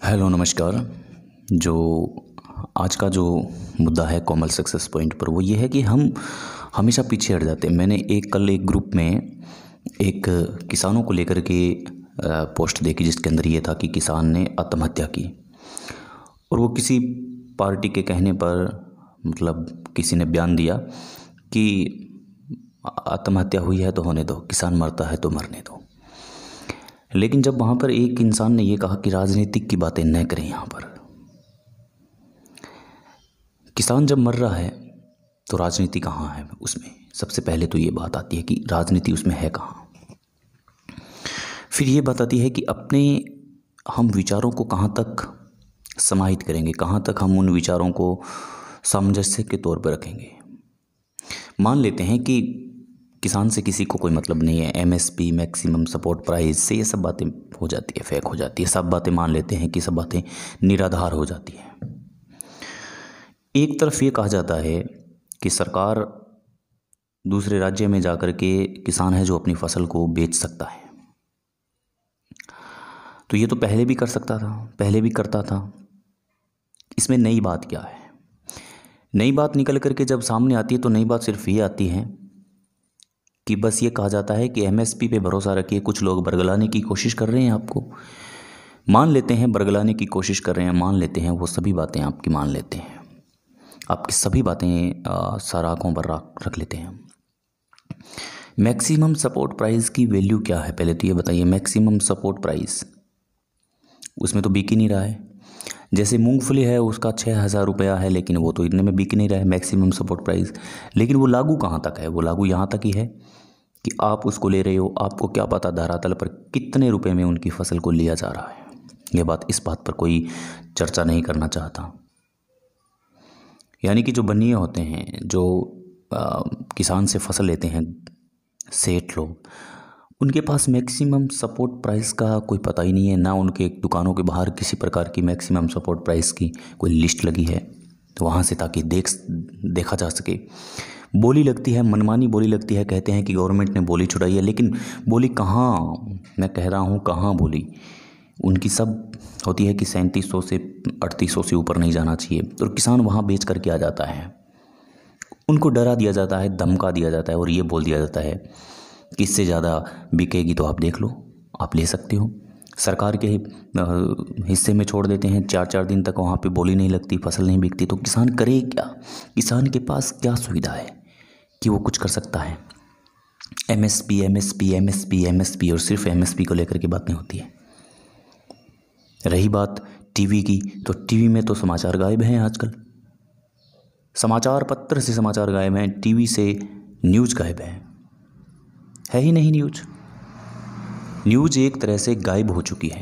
Hello नमस्कार। जो आज का जो मुद्दा है कोमल सक्सेस पॉइंट पर, वो ये है कि हम हमेशा पीछे हट जाते हैं। मैंने कल एक ग्रुप में एक किसानों को लेकर के पोस्ट देखी, जिसके अंदर ये था कि किसान ने आत्महत्या की, और वो किसी पार्टी के कहने पर, मतलब किसी ने बयान दिया कि आत्महत्या हुई है तो होने दो, किसान मरता है तो मरने दो। लेकिन जब वहाँ पर एक इंसान ने ये कहा कि राजनीतिक की बातें न करें, यहाँ पर किसान जब मर रहा है तो राजनीति कहाँ है उसमें। सबसे पहले तो ये बात आती है कि राजनीति उसमें है कहाँ। फिर ये बात आती है कि अपने हम विचारों को कहाँ तक समाहित करेंगे, कहाँ तक हम उन विचारों को सामंजस्य के तौर पर रखेंगे। मान लेते हैं कि किसान से किसी को कोई मतलब नहीं है, एमएसपी मैक्सिमम सपोर्ट प्राइस से ये सब बातें हो जाती है, फेक हो जाती है। सब बातें मान लेते हैं कि सब बातें निराधार हो जाती हैं। एक तरफ ये कहा जाता है कि सरकार दूसरे राज्य में जाकर के किसान है जो अपनी फसल को बेच सकता है, तो ये तो पहले भी कर सकता था, पहले भी करता था। इसमें नई बात क्या है? नई बात निकल करके जब सामने आती है तो नई बात सिर्फ ये आती है कि बस ये कहा जाता है कि एमएसपी पे भरोसा रखिए। कुछ लोग बरगलाने की कोशिश कर रहे हैं आपको, मान लेते हैं बरगलाने की कोशिश कर रहे हैं, मान लेते हैं वो सभी बातें आपकी मान लेते हैं, आपकी सभी बातें सारा आंखों पर रख लेते हैं। मैक्सिमम सपोर्ट प्राइस की वैल्यू क्या है, पहले तो ये बताइए। मैक्सिमम सपोर्ट प्राइस उसमें तो बिक ही नहीं रहा है। जैसे मूंगफली है, उसका 6,000 रुपया है, लेकिन वो तो इतने में बिक नहीं रहा है मैक्सिमम सपोर्ट प्राइस। लेकिन वो लागू कहाँ तक है? वो लागू यहाँ तक ही है कि आप उसको ले रहे हो, आपको क्या पता धरातल पर कितने रुपए में उनकी फसल को लिया जा रहा है। इस बात पर कोई चर्चा नहीं करना चाहता। यानी कि जो बनिए होते हैं, जो किसान से फसल लेते हैं सेठ लोग, उनके पास मैक्सिमम सपोर्ट प्राइस का कोई पता ही नहीं है। ना उनके दुकानों के बाहर किसी प्रकार की मैक्सिमम सपोर्ट प्राइस की कोई लिस्ट लगी है तो वहाँ से, ताकि देखा जा सके। बोली लगती है, मनमानी बोली लगती है, कहते हैं कि गवर्नमेंट ने बोली छुड़ाई है, लेकिन बोली कहाँ? मैं कह रहा हूँ कहाँ बोली। उनकी सब होती है कि 3700 से 3800 से ऊपर नहीं जाना चाहिए, और किसान वहाँ बेच करके आ जाता है। उनको डरा दिया जाता है, धमका दिया जाता है, और ये बोल दिया जाता है कि इससे ज़्यादा बिकेगी तो आप देख लो, आप ले सकते हो। सरकार के हिस्से में छोड़ देते हैं, 4-4 दिन तक वहाँ पे बोली नहीं लगती, फसल नहीं बिकती, तो किसान करे क्या? किसान के पास क्या सुविधा है कि वो कुछ कर सकता है? एमएसपी एमएसपी एमएसपी एमएसपी, और सिर्फ एमएसपी को लेकर के बातें होती है। रही बात टीवी की, तो टीवी में तो समाचार गायब हैं आजकल। समाचार पत्र से समाचार गायब हैं, टीवी से न्यूज़ गायब है ही नहीं। न्यूज़ एक तरह से गायब हो चुकी है।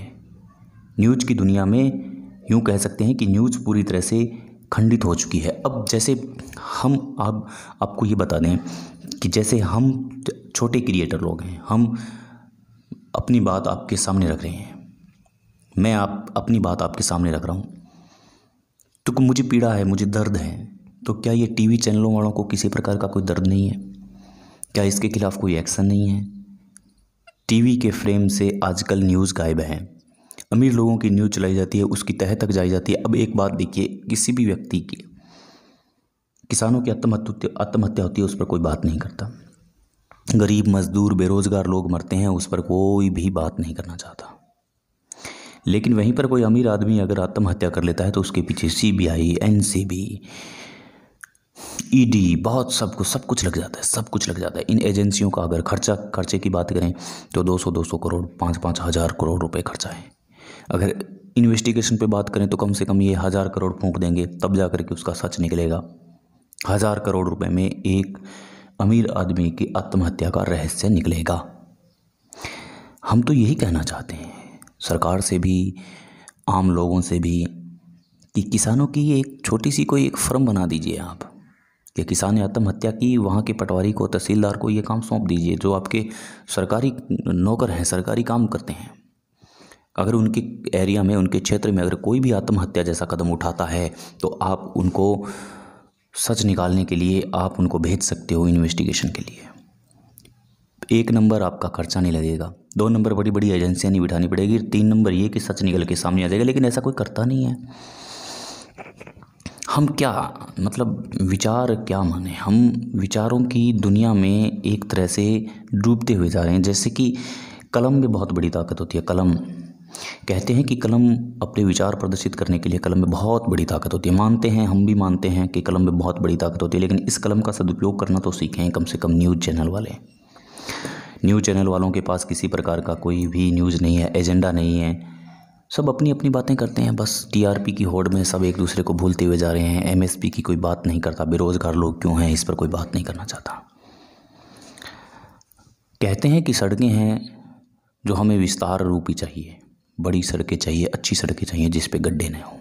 न्यूज़ की दुनिया में यूँ कह सकते हैं कि न्यूज़ पूरी तरह से खंडित हो चुकी है। अब जैसे हम आपको ये बता दें कि जैसे हम छोटे क्रिएटर लोग हैं, हम अपनी बात आपके सामने रख रहे हैं, मैं अपनी बात आपके सामने रख रहा हूँ, तो मुझे पीड़ा है, मुझे दर्द है, तो क्या ये टीवी चैनलों वालों को किसी प्रकार का कोई दर्द नहीं है? क्या इसके खिलाफ कोई एक्शन नहीं है? टीवी के फ्रेम से आजकल न्यूज़ गायब है। अमीर लोगों की न्यूज़ चलाई जाती है, उसकी तह तक जाई जाती है। अब एक बात देखिए, किसी भी व्यक्ति की, किसानों की आत्महत्या होती है, उस पर कोई बात नहीं करता। गरीब मजदूर बेरोजगार लोग मरते हैं, उस पर कोई भी बात नहीं करना चाहता। लेकिन वहीं पर कोई अमीर आदमी अगर आत्महत्या कर लेता है तो उसके पीछे सीबीआई, एनसीबी, ईडी, बहुत सब कुछ लग जाता है, सब कुछ लग जाता है। इन एजेंसियों का अगर खर्चे की बात करें तो 200 करोड़, 5-5 हज़ार करोड़ रुपए खर्चा है। अगर इन्वेस्टिगेशन पे बात करें तो कम से कम ये 1000 करोड़ फूंक देंगे, तब जा कर के उसका सच निकलेगा। 1000 करोड़ रुपए में एक अमीर आदमी की आत्महत्या का रहस्य निकलेगा। हम तो यही कहना चाहते हैं सरकार से भी, आम लोगों से भी, कि किसानों की एक छोटी सी कोई एक फर्म बना दीजिए आप, कि किसान ने आत्महत्या की, वहाँ के पटवारी को, तहसीलदार को ये काम सौंप दीजिए, जो आपके सरकारी नौकर हैं, सरकारी काम करते हैं। अगर उनके एरिया में, उनके क्षेत्र में अगर कोई भी आत्महत्या जैसा कदम उठाता है तो आप उनको सच निकालने के लिए आप उनको भेज सकते हो इन्वेस्टिगेशन के लिए। 1 नंबर आपका खर्चा नहीं लगेगा, 2 नंबर बड़ी बड़ी एजेंसियां नहीं बिठानी पड़ेगी, 3 नंबर ये कि सच निकल के सामने आ जाएगा। लेकिन ऐसा कोई करता नहीं है। हम क्या मतलब विचार क्या माने, हम विचारों की दुनिया में एक तरह से डूबते हुए जा रहे हैं। जैसे कि कलम में बहुत बड़ी ताकत होती है। कलम कहते हैं कि कलम अपने विचार प्रदर्शित करने के लिए कलम में बहुत बड़ी ताकत होती है। मानते हैं, हम भी मानते हैं कि कलम में बहुत बड़ी ताकत होती है, लेकिन इस कलम का सदुपयोग करना तो सीखें कम से कम न्यूज़ चैनल वाले। न्यूज़ चैनल वालों के पास किसी प्रकार का कोई भी न्यूज़ नहीं है, एजेंडा नहीं है, सब अपनी अपनी बातें करते हैं। बस टीआरपी की होड़ में सब एक दूसरे को भूलते हुए जा रहे हैं। एमएसपी की कोई बात नहीं करता, बेरोज़गार लोग क्यों हैं इस पर कोई बात नहीं करना चाहता। कहते हैं कि सड़कें हैं जो हमें विस्तार रूपी चाहिए, बड़ी सड़कें चाहिए, अच्छी सड़कें चाहिए जिस पे गड्ढे न हो।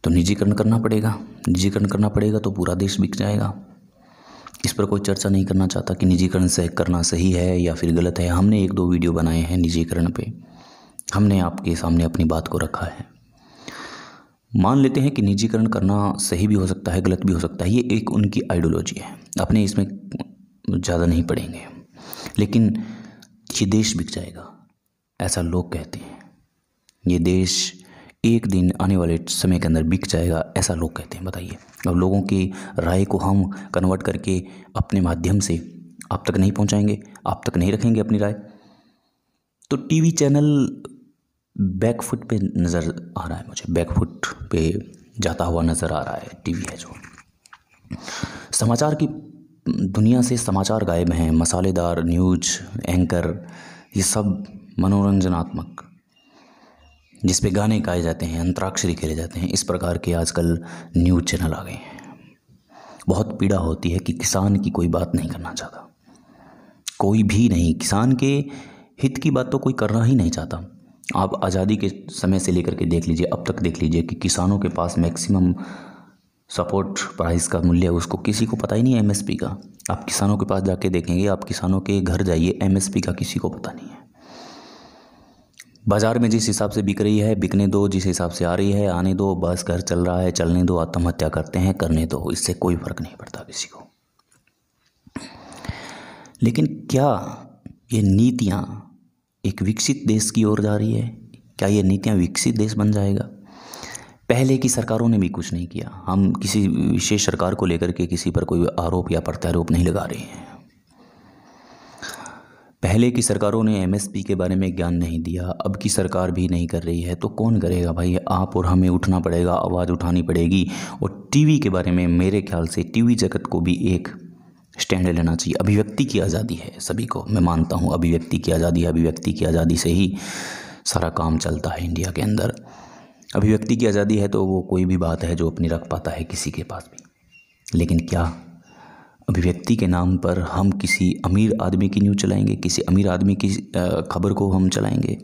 तो निजीकरण करना पड़ेगा। निजीकरण करना पड़ेगा तो पूरा देश बिक जाएगा। इस पर कोई चर्चा नहीं करना चाहता कि निजीकरण से करना सही है या फिर गलत है। हमने 1-2 वीडियो बनाए हैं निजीकरण पे, हमने आपके सामने अपनी बात को रखा है। मान लेते हैं कि निजीकरण करना सही भी हो सकता है, गलत भी हो सकता है, ये एक उनकी आइडियोलॉजी है, अपने इसमें ज़्यादा नहीं पड़ेंगे। लेकिन ये देश बिक जाएगा ऐसा लोग कहते हैं। ये देश एक दिन आने वाले समय के अंदर बिक जाएगा ऐसा लोग कहते हैं। बताइए, अब लोगों की राय को हम कन्वर्ट करके अपने माध्यम से आप तक नहीं पहुंचाएंगे, आप तक नहीं रखेंगे अपनी राय, तो टीवी चैनल बैकफुट पे नज़र आ रहा है मुझे, बैकफुट पे जाता हुआ नज़र आ रहा है। टीवी है जो समाचार की दुनिया से समाचार गायब हैं। मसालेदार न्यूज़ एंकर, ये सब मनोरंजनात्मक, जिस पे गाने गाए जाते हैं, अंतराक्षरी खेले जाते हैं, इस प्रकार के आजकल न्यूज़ चैनल आ गए हैं। बहुत पीड़ा होती है कि किसान की कोई बात नहीं करना चाहता, कोई भी नहीं। किसान के हित की बात तो कोई करना ही नहीं चाहता। आप आज़ादी के समय से लेकर के देख लीजिए, अब तक देख लीजिए कि किसानों के पास मैक्सिमम सपोर्ट प्राइस का मूल्य उसको किसी को पता ही नहीं है, एमएसपी का। आप किसानों के पास जाके देखेंगे, आप किसानों के घर जाइए, एमएसपी का किसी को पता नहीं है। बाज़ार में जिस हिसाब से बिक रही है बिकने दो, जिस हिसाब से आ रही है आने दो, बस घर चल रहा है चलने दो, आत्महत्या करते हैं करने दो, इससे कोई फ़र्क नहीं पड़ता किसी को। लेकिन क्या ये नीतियाँ एक विकसित देश की ओर जा रही है? क्या ये नीतियाँ विकसित देश बन जाएगा? पहले की सरकारों ने भी कुछ नहीं किया। हम किसी विशेष सरकार को लेकर के किसी पर कोई आरोप या प्रत्यारोप नहीं लगा रहे हैं। पहले की सरकारों ने एमएसपी के बारे में ज्ञान नहीं दिया, अब की सरकार भी नहीं कर रही है, तो कौन करेगा भाई? आप और हमें उठना पड़ेगा, आवाज़ उठानी पड़ेगी। और टीवी के बारे में मेरे ख्याल से टीवी जगत को भी एक स्टैंड लेना चाहिए। अभिव्यक्ति की आज़ादी है सभी को, मैं मानता हूँ अभिव्यक्ति की आज़ादी है, अभिव्यक्ति की आज़ादी से ही सारा काम चलता है इंडिया के अंदर। अभिव्यक्ति की आज़ादी है तो वो कोई भी बात है जो अपनी रख पाता है किसी के पास भी। लेकिन क्या अभिव्यक्ति के नाम पर हम किसी अमीर आदमी की न्यूज़ चलाएंगे? किसी अमीर आदमी की खबर को हम चलाएंगे?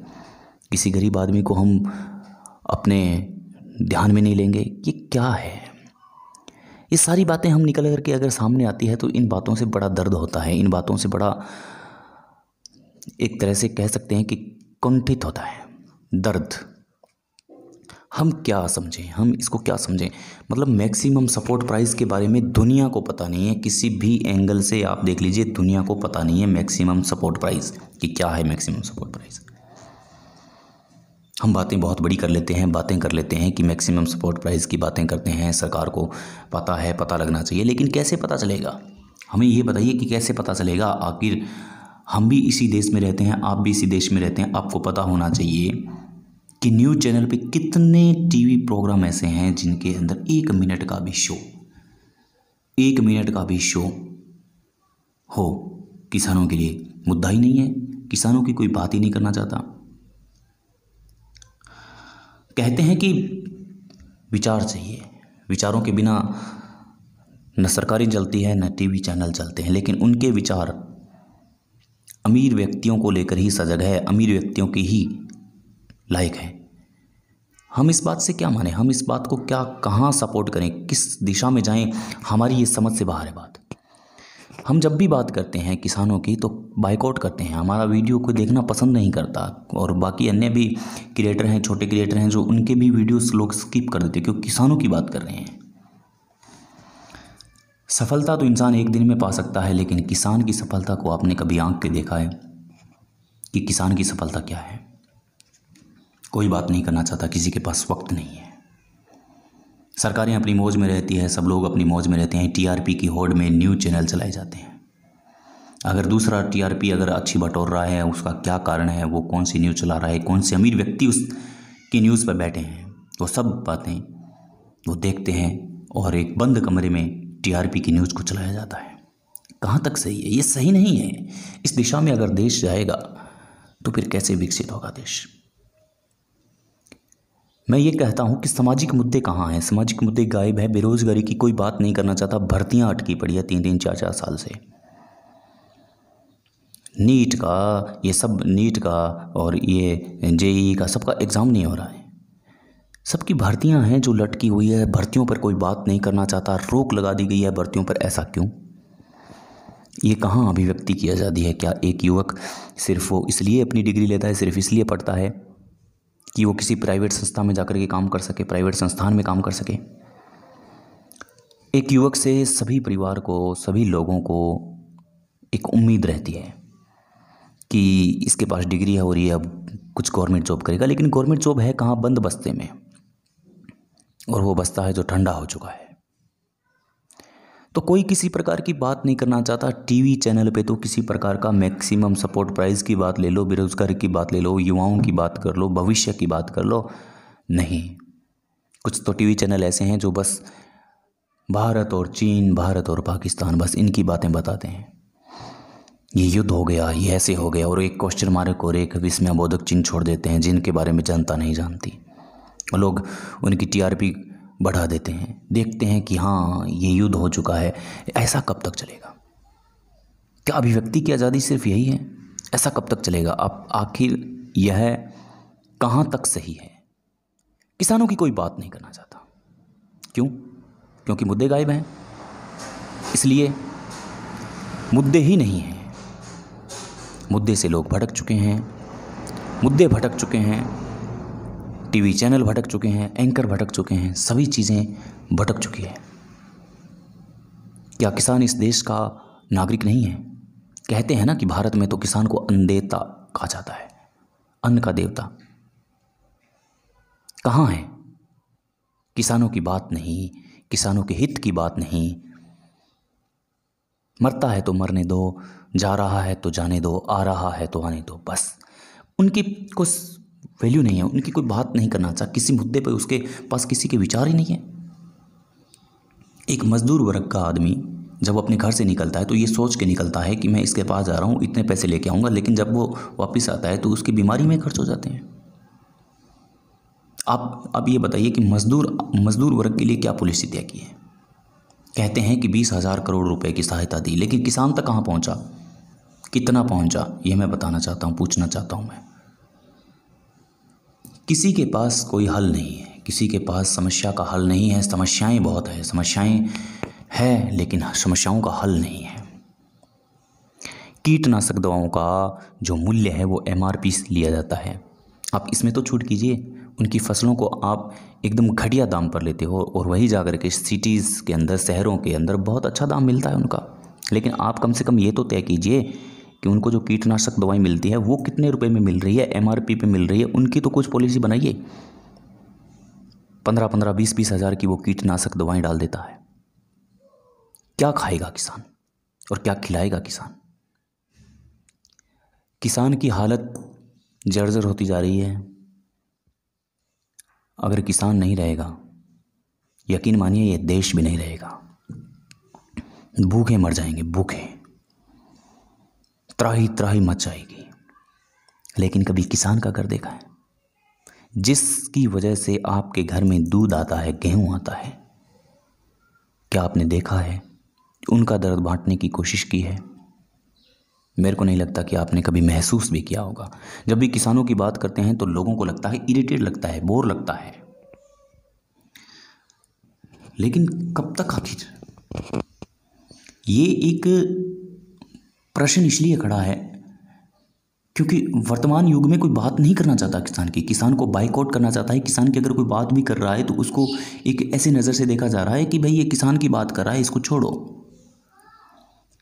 किसी गरीब आदमी को हम अपने ध्यान में नहीं लेंगे? ये क्या है? ये सारी बातें हम निकल करके अगर सामने आती है तो इन बातों से बड़ा दर्द होता है, इन बातों से बड़ा एक तरह से कह सकते हैं कि कुंठित होता है दर्द। हम क्या समझें, हम इसको क्या समझें? मतलब मैक्सिमम सपोर्ट प्राइस के बारे में दुनिया को पता नहीं है, किसी भी एंगल से आप देख लीजिए दुनिया को पता नहीं है मैक्सिमम सपोर्ट प्राइस कि क्या है मैक्सिमम सपोर्ट प्राइस। हम बातें बहुत बड़ी कर लेते हैं, बातें कर लेते हैं कि मैक्सिमम सपोर्ट प्राइस की बातें करते हैं, सरकार को पता है, पता लगना चाहिए। लेकिन कैसे पता चलेगा? हमें ये बताइए कि कैसे पता चलेगा? आखिर हम भी इसी देश में रहते हैं, आप भी इसी देश में रहते हैं, आपको पता होना चाहिए कि न्यूज़ चैनल पे कितने टीवी प्रोग्राम ऐसे हैं जिनके अंदर 1 मिनट का भी शो, 1 मिनट का भी शो हो किसानों के लिए। मुद्दा ही नहीं है, किसानों की कोई बात ही नहीं करना चाहता। कहते हैं कि विचार चाहिए, विचारों के बिना न सरकारें चलती है न टीवी चैनल चलते हैं। लेकिन उनके विचार अमीर व्यक्तियों को लेकर ही सजग है, अमीर व्यक्तियों की ही लायक है। हम इस बात से क्या माने, हम इस बात को क्या कहाँ सपोर्ट करें, किस दिशा में जाएं, हमारी ये समझ से बाहर है बात। हम जब भी बात करते हैं किसानों की तो बाइकआउट करते हैं, हमारा वीडियो को देखना पसंद नहीं करता। और बाकी अन्य भी क्रिएटर हैं, छोटे क्रिएटर हैं, जो उनके भी वीडियोस लोग स्किप कर देते हैं क्योंकि किसानों की बात कर रहे हैं। सफलता तो इंसान एक दिन में पा सकता है, लेकिन किसान की सफलता को आपने कभी आंख के देखा है कि किसान की सफलता क्या है? कोई बात नहीं करना चाहता, किसी के पास वक्त नहीं है। सरकारें अपनी मौज में रहती है, सब लोग अपनी मौज में रहते हैं। टीआरपी की होड़ में न्यूज़ चैनल चलाए जाते हैं। अगर दूसरा टीआरपी अगर अच्छी बटोर रहा है, उसका क्या कारण है, वो कौन सी न्यूज़ चला रहा है, कौन से अमीर व्यक्ति उस की न्यूज़ पर बैठे हैं, वो सब बातें वो देखते हैं और एक बंद कमरे में टीआरपी की न्यूज़ को चलाया जाता है। कहाँ तक सही है? ये सही नहीं है। इस दिशा में अगर देश जाएगा तो फिर कैसे विकसित होगा देश? मैं ये कहता हूँ कि सामाजिक मुद्दे कहाँ हैं? सामाजिक मुद्दे गायब है। बेरोजगारी की कोई बात नहीं करना चाहता। भर्तियाँ अटकी पड़ी है 3-3 4-4 साल से। नीट का, ये सब नीट का और ये जेईई का सबका एग्ज़ाम नहीं हो रहा है। सबकी भर्तियां हैं जो लटकी हुई है। भर्तियों पर कोई बात नहीं करना चाहता। रोक लगा दी गई है भर्तियों पर। ऐसा क्यों? ये कहाँ अभिव्यक्ति की आज़ादी है? क्या एक युवक सिर्फ वो इसलिए अपनी डिग्री लेता है, सिर्फ इसलिए पढ़ता है कि वो किसी प्राइवेट संस्था में जाकर के काम कर सके, प्राइवेट संस्थान में काम कर सके? एक युवक से सभी परिवार को, सभी लोगों को एक उम्मीद रहती है कि इसके पास डिग्री है और ये अब कुछ गवर्नमेंट जॉब करेगा। लेकिन गवर्नमेंट जॉब है कहाँ? बंद बस्ते में, और वो बस्ता है जो ठंडा हो चुका है। तो कोई किसी प्रकार की बात नहीं करना चाहता। टीवी चैनल पे तो किसी प्रकार का मैक्सिमम सपोर्ट प्राइस की बात ले लो, बेरोजगारी की बात ले लो, युवाओं की बात कर लो, भविष्य की बात कर लो। नहीं, कुछ तो टीवी चैनल ऐसे हैं जो बस भारत और चीन, भारत और पाकिस्तान, बस इनकी बातें बताते हैं। ये युद्ध हो गया, ये ऐसे हो गया, और एक क्वेश्चन मार्क और एक विस्मयबोधक चिन्ह छोड़ देते हैं जिनके बारे में जनता नहीं जानती। लोग उनकी टीआरपी बढ़ा देते हैं। देखते हैं कि हाँ ये युद्ध हो चुका है। ऐसा कब तक चलेगा? क्या अभिव्यक्ति की आज़ादी सिर्फ यही है? ऐसा कब तक चलेगा? अब आखिर यह कहाँ तक सही है? किसानों की कोई बात नहीं करना चाहता। क्यों? क्योंकि मुद्दे गायब हैं। इसलिए मुद्दे ही नहीं हैं। मुद्दे से लोग भटक चुके हैं, मुद्दे भटक चुके हैं, टीवी चैनल भटक चुके हैं, एंकर भटक चुके हैं, सभी चीज़ें भटक चुकी है। क्या किसान इस देश का नागरिक नहीं है? कहते हैं ना कि भारत में तो किसान को अन्नदेवता कहा जाता है, अन्न का देवता। कहाँ है? किसानों की बात नहीं, किसानों के हित की बात नहीं। मरता है तो मरने दो, जा रहा है तो जाने दो, आ रहा है तो आने दो, बस। उनकी कुछ वैल्यू नहीं है, उनकी कोई बात नहीं करना चाहता। किसी मुद्दे पर उसके पास किसी के विचार ही नहीं है। एक मजदूर वर्ग का आदमी जब अपने घर से निकलता है तो ये सोच के निकलता है कि मैं इसके पास जा रहा हूँ, इतने पैसे लेके आऊँगा, लेकिन जब वो वापस आता है तो उसकी बीमारी में खर्च हो जाते हैं। आप ये बताइए कि मजदूर वर्ग के लिए क्या पॉलिसी तय की है? कहते हैं कि 20,000 करोड़ रुपए की सहायता दी, लेकिन किसान तक कहाँ पहुँचा? कितना पहुँचा? ये मैं बताना चाहता हूँ, पूछना चाहता हूँ मैं। किसी के पास कोई हल नहीं है, किसी के पास समस्या का हल नहीं है। समस्याएं बहुत है, समस्याएं है, लेकिन समस्याओं का हल नहीं है। कीटनाशक दवाओं का जो मूल्य है वो एमआरपी से लिया जाता है। आप इसमें तो छूट कीजिए, उनकी फसलों को आप एकदम घटिया दाम पर लेते हो, और वही जाकर के सिटीज़ के अंदर, शहरों के अंदर बहुत अच्छा दाम मिलता है उनका। लेकिन आप कम से कम ये तो तय कीजिए कि उनको जो कीटनाशक दवाई मिलती है वो कितने रुपए में मिल रही है, एमआरपी पे मिल रही है। उनकी तो कुछ पॉलिसी बनाइए। 15-15, 20-20 हज़ार की वो कीटनाशक दवाएं डाल देता है। क्या खाएगा किसान और क्या खिलाएगा किसान? किसान की हालत जर्जर होती जा रही है। अगर किसान नहीं रहेगा, यकीन मानिए ये देश भी नहीं रहेगा। भूखे मर जाएंगे, भूखे, त्राही त्राही मच जाएगी। लेकिन कभी किसान का घर देखा है? जिसकी वजह से आपके घर में दूध आता है, गेहूं आता है, क्या आपने देखा है? उनका दर्द बांटने की कोशिश की है? मेरे को नहीं लगता कि आपने कभी महसूस भी किया होगा। जब भी किसानों की बात करते हैं तो लोगों को लगता है, इरिटेट लगता है, बोर लगता है। लेकिन कब तक आखिर? ये एक प्रश्न इसलिए खड़ा है क्योंकि वर्तमान युग में कोई बात नहीं करना चाहता किसान की। किसान को बाइकआउट करना चाहता है। किसान की अगर कोई बात भी कर रहा है तो उसको एक ऐसी नज़र से देखा जा रहा है कि भाई ये किसान की बात कर रहा है, इसको छोड़ो।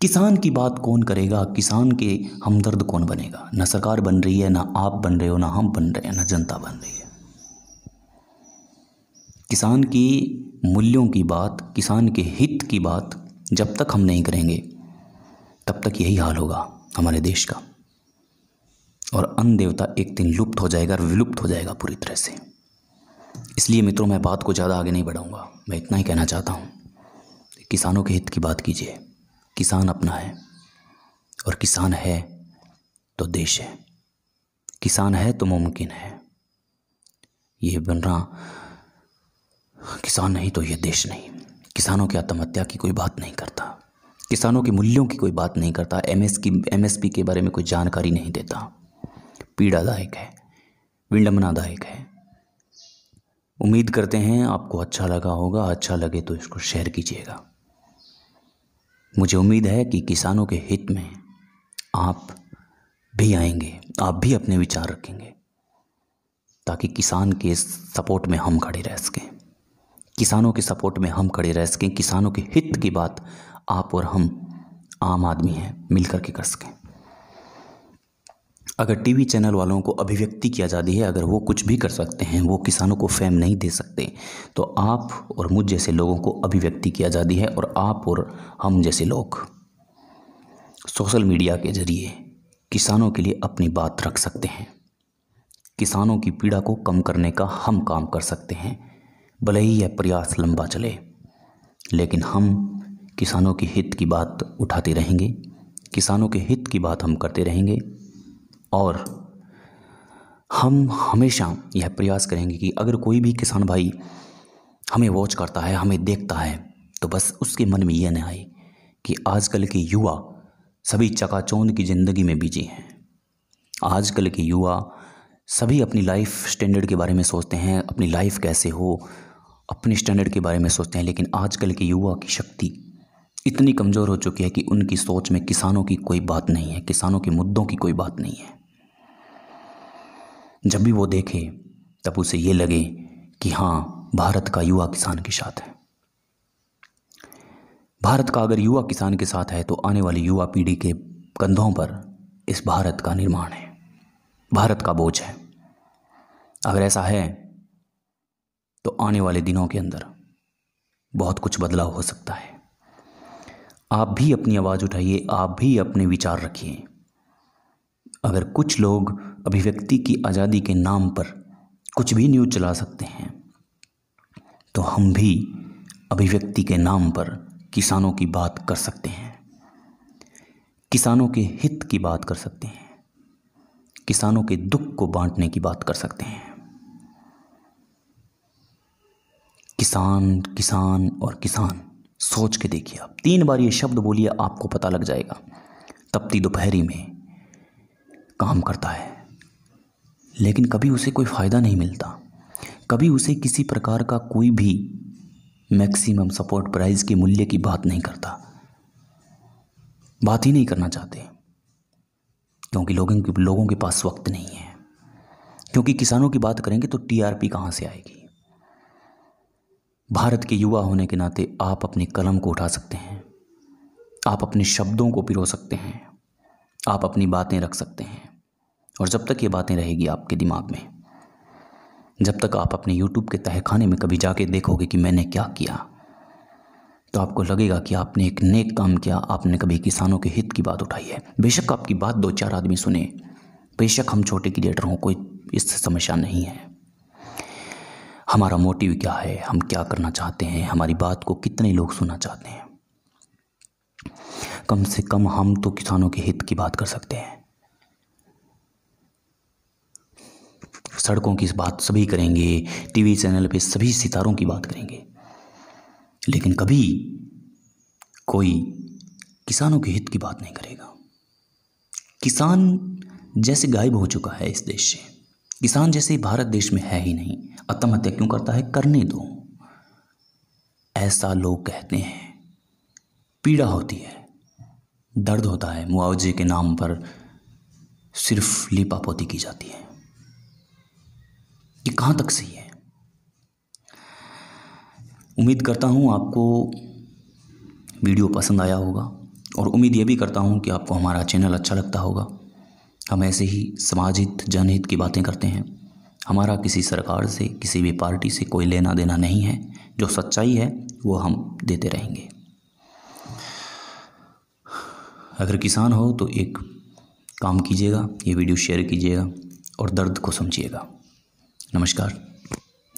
किसान की बात कौन करेगा, किसान के हमदर्द कौन बनेगा? ना सरकार बन रही है, ना आप बन रहे हो, ना हम बन रहे हैं, ना जनता बन रही है। किसान की मूल्यों की बात, किसान के हित की बात जब तक हम नहीं करेंगे तब तक यही हाल होगा हमारे देश का, और अन्न देवता एक दिन लुप्त हो जाएगा और विलुप्त हो जाएगा पूरी तरह से। इसलिए मित्रों, मैं बात को ज़्यादा आगे नहीं बढ़ाऊंगा। मैं इतना ही कहना चाहता हूँ, किसानों के हित की बात कीजिए। किसान अपना है, और किसान है तो देश है, किसान है तो मुमकिन है। ये बनना, किसान नहीं तो ये देश नहीं। किसानों की आत्महत्या की कोई बात नहीं करता, किसानों के मूल्यों की कोई बात नहीं करता, एमएसपी के बारे में कोई जानकारी नहीं देता। पीड़ादायक है, विडंबनादायक है। उम्मीद करते हैं आपको अच्छा लगा होगा। अच्छा लगे तो इसको शेयर कीजिएगा। मुझे उम्मीद है कि किसानों के हित में आप भी आएंगे, आप भी अपने विचार रखेंगे, ताकि किसान के सपोर्ट में हम खड़े रह सकें, किसानों के सपोर्ट में हम खड़े रह सकें, किसानों के हित की बात आप और हम आम आदमी हैं मिलकर के कर सकें। अगर टीवी चैनल वालों को अभिव्यक्ति की आज़ादी है, अगर वो कुछ भी कर सकते हैं, वो किसानों को फेम नहीं दे सकते, तो आप और मुझ जैसे लोगों को अभिव्यक्ति की आज़ादी है, और आप और हम जैसे लोग सोशल मीडिया के जरिए किसानों के लिए अपनी बात रख सकते हैं। किसानों की पीड़ा को कम करने का हम काम कर सकते हैं। भले ही यह प्रयास लंबा चले, लेकिन हम किसानों के हित की बात उठाते रहेंगे, किसानों के हित की बात हम करते रहेंगे, और हम हमेशा यह प्रयास करेंगे कि अगर कोई भी किसान भाई हमें वॉच करता है, हमें देखता है, तो बस उसके मन में यह न आए कि आजकल के युवा सभी चकाचौंध की ज़िंदगी में बिजी हैं। आजकल के युवा सभी अपनी लाइफ स्टैंडर्ड के बारे में सोचते हैं, अपनी लाइफ कैसे हो, अपने स्टैंडर्ड के बारे में सोचते हैं, लेकिन आजकल के युवा की शक्ति इतनी कमज़ोर हो चुकी है कि उनकी सोच में किसानों की कोई बात नहीं है, किसानों के मुद्दों की कोई बात नहीं है। जब भी वो देखे तब उसे ये लगे कि हाँ, भारत का युवा किसान के साथ है। भारत का अगर युवा किसान के साथ है तो आने वाली युवा पीढ़ी के कंधों पर इस भारत का निर्माण है, भारत का बोझ है। अगर ऐसा है तो आने वाले दिनों के अंदर बहुत कुछ बदलाव हो सकता है। आप भी अपनी आवाज़ उठाइए, आप भी अपने विचार रखिए। अगर कुछ लोग अभिव्यक्ति की आज़ादी के नाम पर कुछ भी न्यूज़ चला सकते हैं, तो हम भी अभिव्यक्ति के नाम पर किसानों की बात कर सकते हैं, किसानों के हित की बात कर सकते हैं, किसानों के दुख को बांटने की बात कर सकते हैं। किसान, किसान और किसान, सोच के देखिए आप 3 बार ये शब्द बोलिए, आपको पता लग जाएगा। तपती दोपहरी में काम करता है, लेकिन कभी उसे कोई फ़ायदा नहीं मिलता, कभी उसे किसी प्रकार का कोई भी मैक्सिमम सपोर्ट प्राइस के मूल्य की बात नहीं करता, बात ही नहीं करना चाहते, क्योंकि लोगों के पास वक्त नहीं है। क्योंकि किसानों की बात करेंगे तो टीआरपी कहाँ से आएगी। भारत के युवा होने के नाते आप अपनी कलम को उठा सकते हैं, आप अपने शब्दों को पिरो सकते हैं, आप अपनी बातें रख सकते हैं, और जब तक ये बातें रहेगी आपके दिमाग में, जब तक आप अपने यूट्यूब के तहखाने में कभी जाके देखोगे कि मैंने क्या किया, तो आपको लगेगा कि आपने एक नेक काम किया, आपने कभी किसानों के हित की बात उठाई है। बेशक आपकी बात 2-4 आदमी सुने, बेशक हम छोटे क्रिएटर हों, कोई इससे समस्या नहीं है। हमारा मोटिव क्या है, हम क्या करना चाहते हैं, हमारी बात को कितने लोग सुनना चाहते हैं। कम से कम हम तो किसानों के हित की बात कर सकते हैं। सड़कों की बात सभी करेंगे, टीवी चैनल पे सभी सितारों की बात करेंगे, लेकिन कभी कोई किसानों के हित की बात नहीं करेगा। किसान जैसे गायब हो चुका है इस देश से, किसान जैसे भारत देश में है ही नहीं। आत्महत्या क्यों करता है? करने दो, ऐसा लोग कहते हैं। पीड़ा होती है, दर्द होता है, मुआवजे के नाम पर सिर्फ लीपापोती की जाती है। ये कहाँ तक सही है? उम्मीद करता हूँ आपको वीडियो पसंद आया होगा, और उम्मीद ये भी करता हूँ कि आपको हमारा चैनल अच्छा लगता होगा। हम ऐसे ही समाज हित जनहित की बातें करते हैं। हमारा किसी सरकार से किसी भी पार्टी से कोई लेना देना नहीं है। जो सच्चाई है वो हम देते रहेंगे। अगर किसान हो तो एक काम कीजिएगा, ये वीडियो शेयर कीजिएगा और दर्द को समझिएगा। नमस्कार,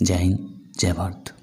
जय हिंद, जय भारत।